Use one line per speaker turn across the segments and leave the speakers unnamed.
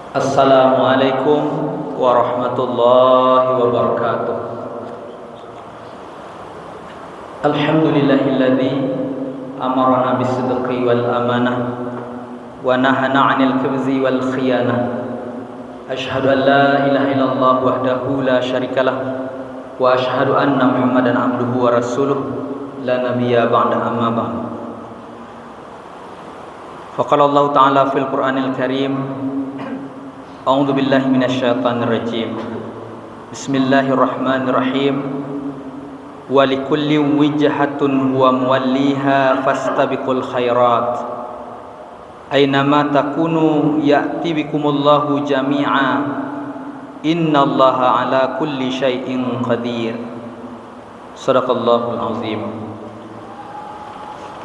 Assalamualaikum warahmatullahi wabarakatuh. Alhamdulillahilladzi amarna bis-sidqi wal amanah wa nahana 'anil kibzi wal khiyanah. Asyhadu an la ilaha illallah wahdahu la syarikalah wa asyhadu anna Muhammadan abduhu wa rasuluh la nabiyya ba'da amma ba'd. Faqala Allah ta'ala fil Qur'anil Karim, A'udzu billahi minasyaitonir rajim. Bismillahirrahmanirrahim. Wa likullin wijhatun huwa muwalliha fastabiqul khairat. Ainama takunu ya'ti bikumullahu jami'a. Innallaha ala kulli syai'in qadir. Shadaqallahul azim.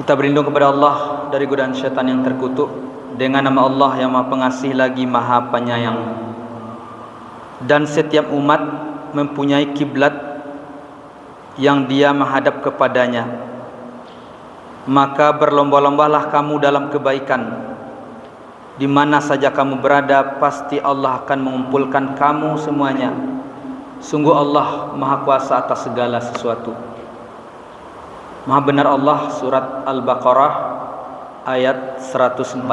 Kita berlindung kepada Allah dari godaan syaitan yang terkutuk dengan nama Allah yang Maha Pengasih lagi Maha Penyayang. Dan setiap umat mempunyai kiblat yang dia menghadap kepadanya. Maka berlomba-lombalah kamu dalam kebaikan. Di mana saja kamu berada, pasti Allah akan mengumpulkan kamu semuanya. Sungguh Allah Maha Kuasa atas segala sesuatu. Maha benar Allah. Surat Al-Baqarah ayat 148.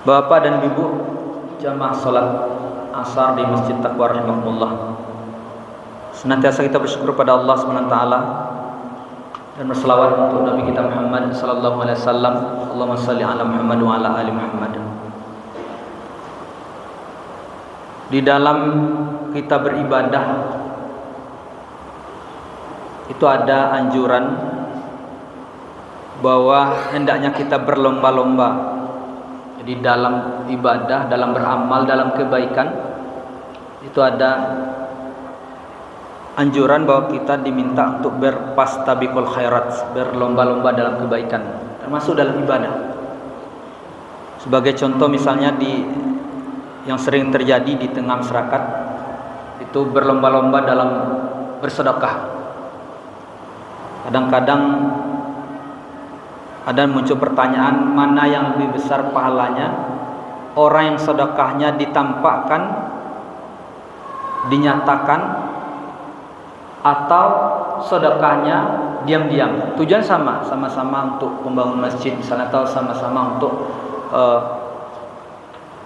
Bapak dan Ibu jamaah salat Asar di Masjid Taqwa rahimakumullah, senantiasa kita bersyukur pada Allah SWT dan berselawat untuk Nabi kita Muhammad sallallahu alaihi wasallam. Allahumma shalli ala Muhammad wa ala ali Muhammad. Di dalam kita beribadah itu ada anjuran bahwa hendaknya kita berlomba-lomba. Jadi dalam ibadah, dalam beramal, dalam kebaikan itu ada anjuran bahwa kita diminta untuk berfastabiqul khairat, berlomba-lomba dalam kebaikan, termasuk dalam ibadah. Sebagai contoh misalnya yang sering terjadi di tengah masyarakat itu berlomba-lomba dalam bersedekah. Kadang-kadang ada muncul pertanyaan, mana yang lebih besar pahalanya? Orang yang sedekahnya ditampakkan, dinyatakan, atau sedekahnya diam-diam? Tujuan sama-sama untuk membangun masjid misalnya, atau sama-sama untuk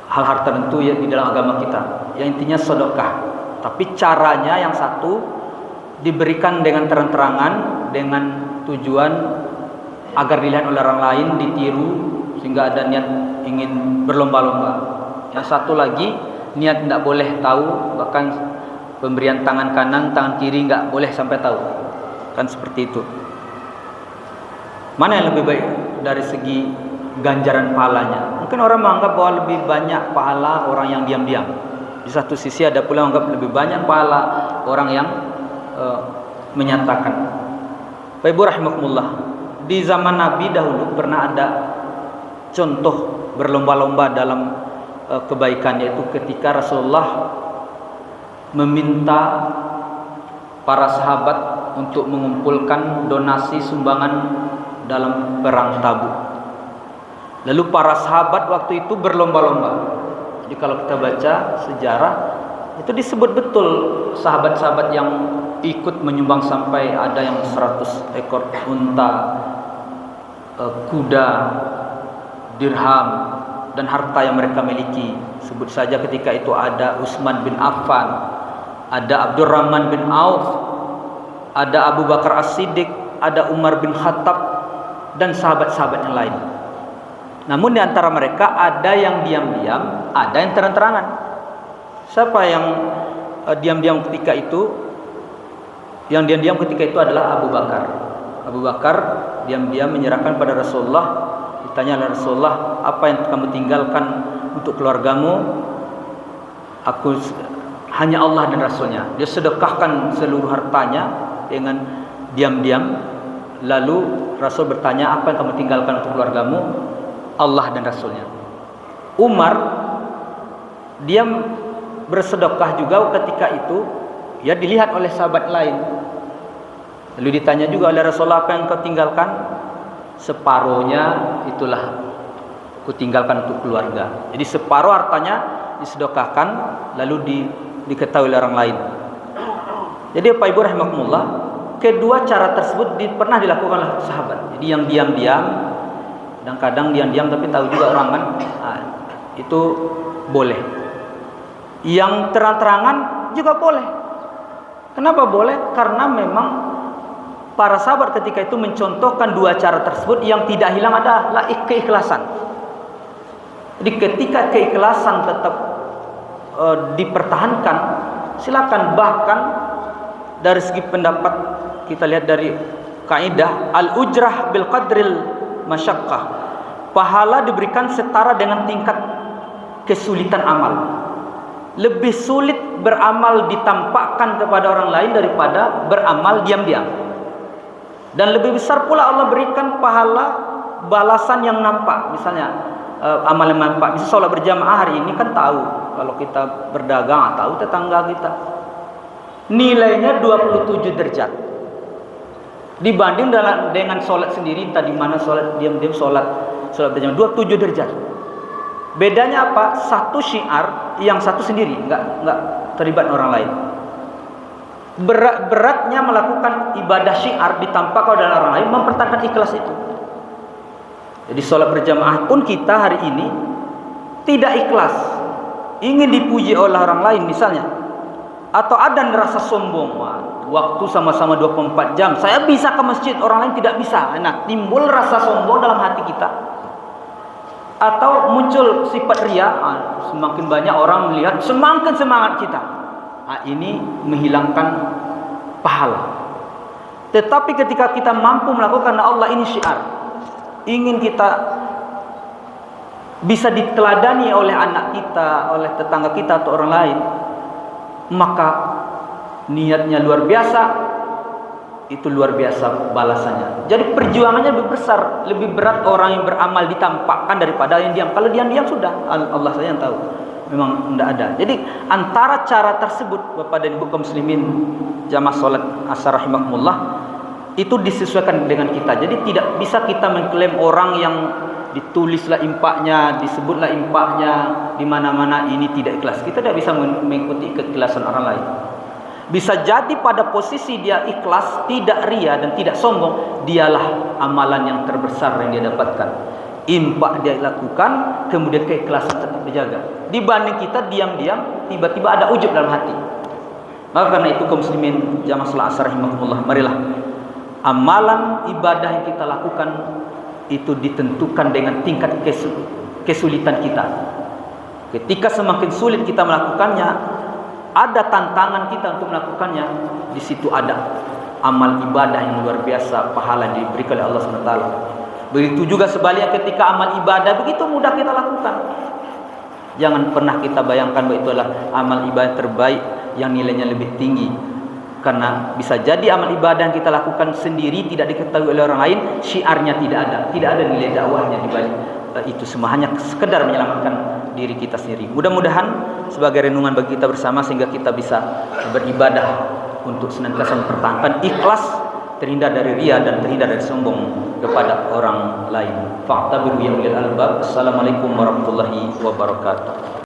hal-hal tertentu ya di dalam agama kita. Yang intinya sedekah. Tapi caranya yang satu diberikan dengan terang-terangan, dengan tujuan agar dilihat oleh orang lain, ditiru, sehingga ada niat ingin berlomba-lomba. Yang satu lagi niat tidak boleh tahu, bahkan pemberian tangan kanan, tangan kiri nggak boleh sampai tahu. Kan seperti itu. Mana yang lebih baik dari segi ganjaran pahalanya? Mungkin orang menganggap bahwa lebih banyak pahala orang yang diam-diam. Di satu sisi ada pula yang menganggap lebih banyak pahala orang yang menyatakan. Bapak Ibu rahimakumullah, di zaman Nabi dahulu pernah ada contoh berlomba-lomba dalam kebaikan, yaitu ketika Rasulullah meminta para sahabat untuk mengumpulkan donasi sumbangan dalam perang Tabuk. Lalu para sahabat waktu itu berlomba-lomba. Jadi kalau kita baca sejarah itu disebut betul sahabat-sahabat yang ikut menyumbang sampai ada yang 100 ekor unta, kuda, dirham, dan harta yang mereka miliki. Sebut saja ketika itu ada Utsman bin Affan, ada Abdurrahman bin Auf, ada Abu Bakar As-Siddiq, ada Umar bin Khattab, dan sahabat-sahabat yang lain. Namun di antara mereka ada yang diam-diam, ada yang terang-terangan. Siapa yang diam-diam ketika itu? Yang diam-diam ketika itu adalah Abu Bakar. Abu Bakar diam-diam menyerahkan pada Rasulullah. Ditanya oleh Rasulullah, apa yang kamu tinggalkan untuk keluargamu? Aku hanya Allah dan Rasulnya. Dia sedekahkan seluruh hartanya dengan diam-diam. Lalu Rasul bertanya, apa yang kamu tinggalkan untuk keluargamu? Allah dan Rasulnya. Umar dia bersedekah juga ketika itu, ya dilihat oleh sahabat lain. Lalu ditanya juga oleh Rasulullah, apa yang kau tinggalkan? Separuhnya itulah ku tinggalkan untuk keluarga. Jadi separuh hartanya disedekahkan lalu diketahui oleh orang lain. Jadi Bapak Ibu rahimakumullah, kedua cara tersebut pernah dilakukan oleh sahabat. Jadi yang diam-diam dan kadang diam-diam tapi tahu juga orang kan, itu boleh. Yang terang-terangan juga boleh. Kenapa boleh? Karena memang para sahabat ketika itu mencontohkan dua cara tersebut, yang tidak hilang adalah keikhlasan. Jadi ketika keikhlasan tetap dipertahankan, silakan. Bahkan dari segi pendapat kita lihat dari kaidah al-ujrah bil qadril masyaqqah, pahala diberikan setara dengan tingkat kesulitan amal. Lebih sulit beramal ditampakkan kepada orang lain daripada beramal diam-diam. Dan lebih besar pula Allah berikan pahala balasan yang nampak. Misalnya amal yang nampak, misalnya sholat berjamaah hari ini kan tahu, kalau kita berdagang tahu tetangga kita nilainya 27 derajat dibanding dengan sholat sendiri, tadi mana sholat diam-diam, sholat berjamaah 27 derajat. Bedanya apa? Satu syiar, yang satu sendiri, enggak terlibat orang lain. Beratnya melakukan ibadah syiar ditampakkan oleh orang lain, mempertahankan ikhlas itu. Jadi sholat berjamaah pun kita hari ini tidak ikhlas, ingin dipuji oleh orang lain misalnya, atau ada rasa sombong, waktu sama-sama 24 jam saya bisa ke masjid, orang lain tidak bisa. Nah, timbul rasa sombong dalam hati kita, atau muncul sifat riya, semakin banyak orang melihat semakin semangat kita. Ini menghilangkan pahala. Tetapi ketika kita mampu melakukan Allah, ini syiar, ingin kita bisa diteladani oleh anak kita, oleh tetangga kita atau orang lain, maka niatnya luar biasa, itu luar biasa balasannya. Jadi perjuangannya lebih besar, lebih berat orang yang beramal ditampakkan daripada yang diam. Kalau diam-diam sudah Allah saja yang tahu, memang tidak ada. Jadi antara cara tersebut Bapak dan Ibu kaum muslimin jamaah salat asar rahimakumullah, itu disesuaikan dengan kita. Jadi tidak bisa kita mengklaim orang yang ditulislah impaknya, disebutlah impaknya di mana-mana ini tidak ikhlas. Kita tidak bisa mengikuti keikhlasan orang lain. Bisa jadi pada posisi dia ikhlas, tidak riya dan tidak sombong, dialah amalan yang terbesar yang dia dapatkan. Impak dia lakukan, kemudian keikhlasan tetap dijaga. Dibanding kita diam-diam, tiba-tiba ada ujub dalam hati. Maka karena itu kaum muslimin jamaah salat asar rahimakumullah, marilah amalan ibadah yang kita lakukan itu ditentukan dengan tingkat kesulitan kita. Ketika semakin sulit kita melakukannya, ada tantangan kita untuk melakukannya, di situ ada amal ibadah yang luar biasa, pahala yang diberikan oleh Allah SWT. Begitu juga sebaliknya, ketika amal ibadah begitu mudah kita lakukan, jangan pernah kita bayangkan bahwa itu adalah amal ibadah terbaik yang nilainya lebih tinggi. Karena bisa jadi amal ibadah yang kita lakukan sendiri tidak diketahui oleh orang lain, syiarnya tidak ada nilai dakwahnya di balik itu semua, hanya sekedar menyelamatkan diri kita sendiri. Mudah-mudahan sebagai renungan bagi kita bersama, sehingga kita bisa beribadah untuk senantiasa mempertahankan ikhlas, terhindar dari riya dan terhindar dari sombong kepada orang lain. Fa'tabiru ya ulil albab. Assalamualaikum warahmatullahi wabarakatuh.